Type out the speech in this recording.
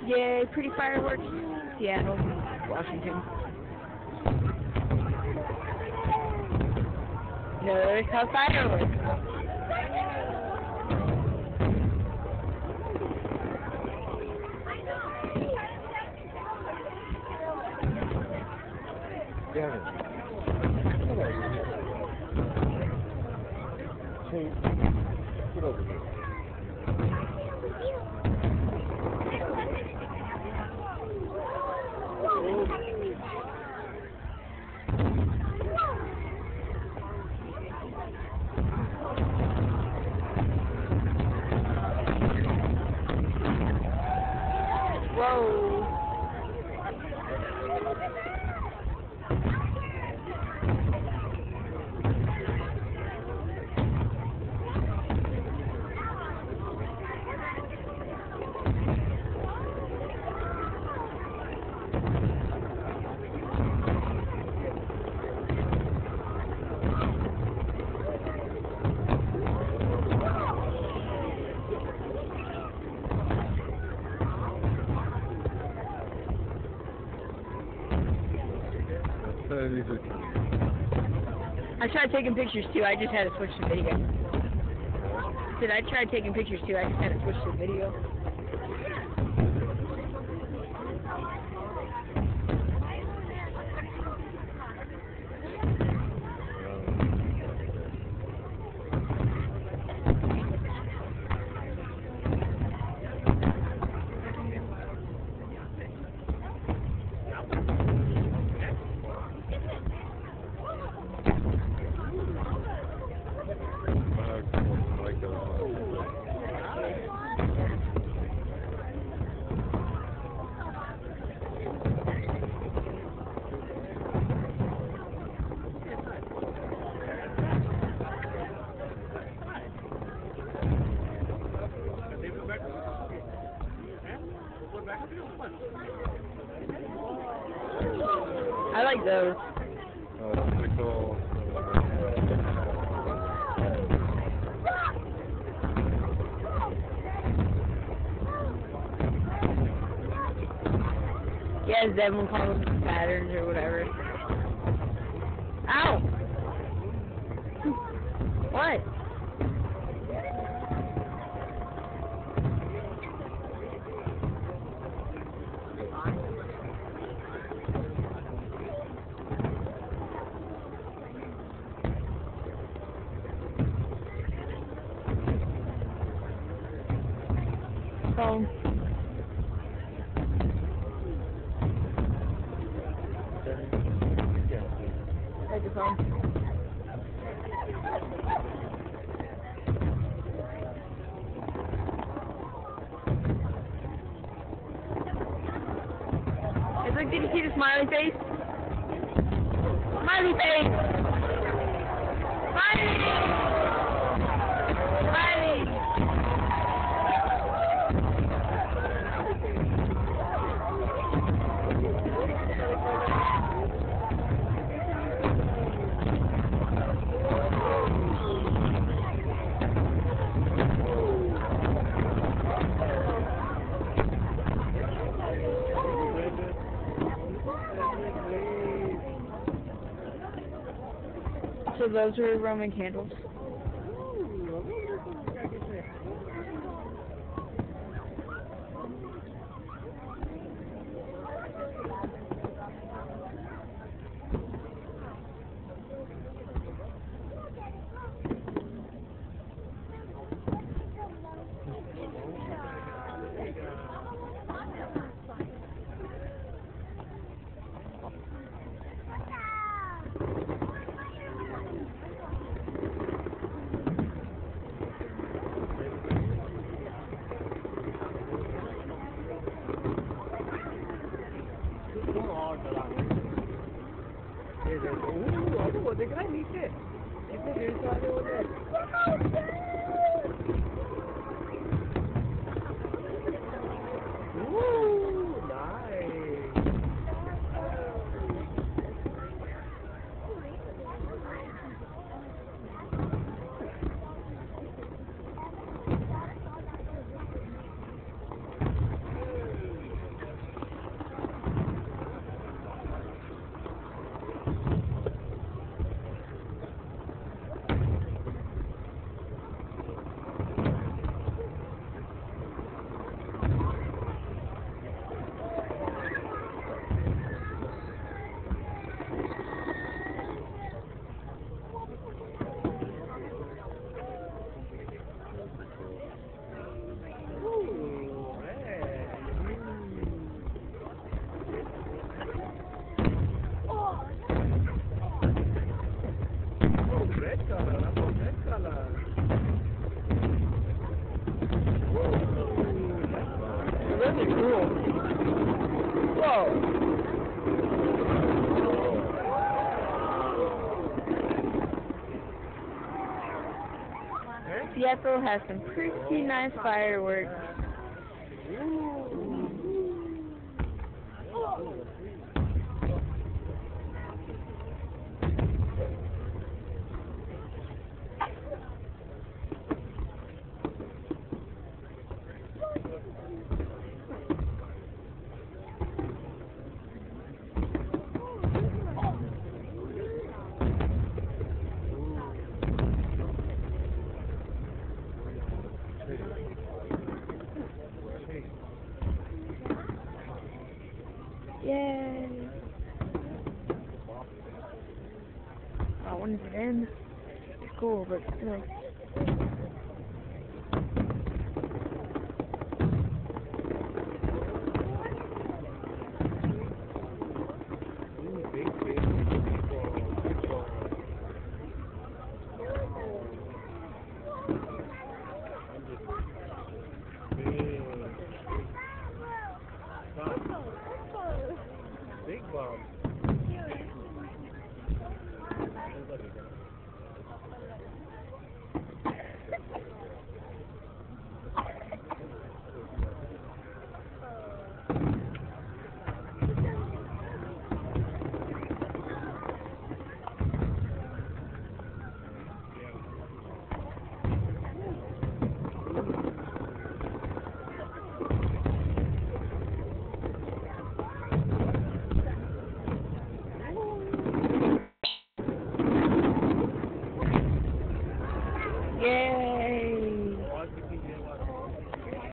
Yay, pretty fireworks. Seattle, Washington. No, it's called fireworks. Get over here. Whoa. I tried taking pictures too, I just had to switch to video. I said I tried taking pictures too, I just had to switch to video. I like those. That's pretty cool. Yeah, as Devin calls them patterns or whatever. Ow! What? Phone. Take your phone. It's like, did you see the smiley face? Smiley face! Smiley! Smiley! So those are Roman candles. वो देख रहा है नीचे कितने देर से आगे हो गए cool. Whoa. Seattle has some pretty nice fireworks. Yay! Oh, when does it end? It's cool, but still. Big bomb.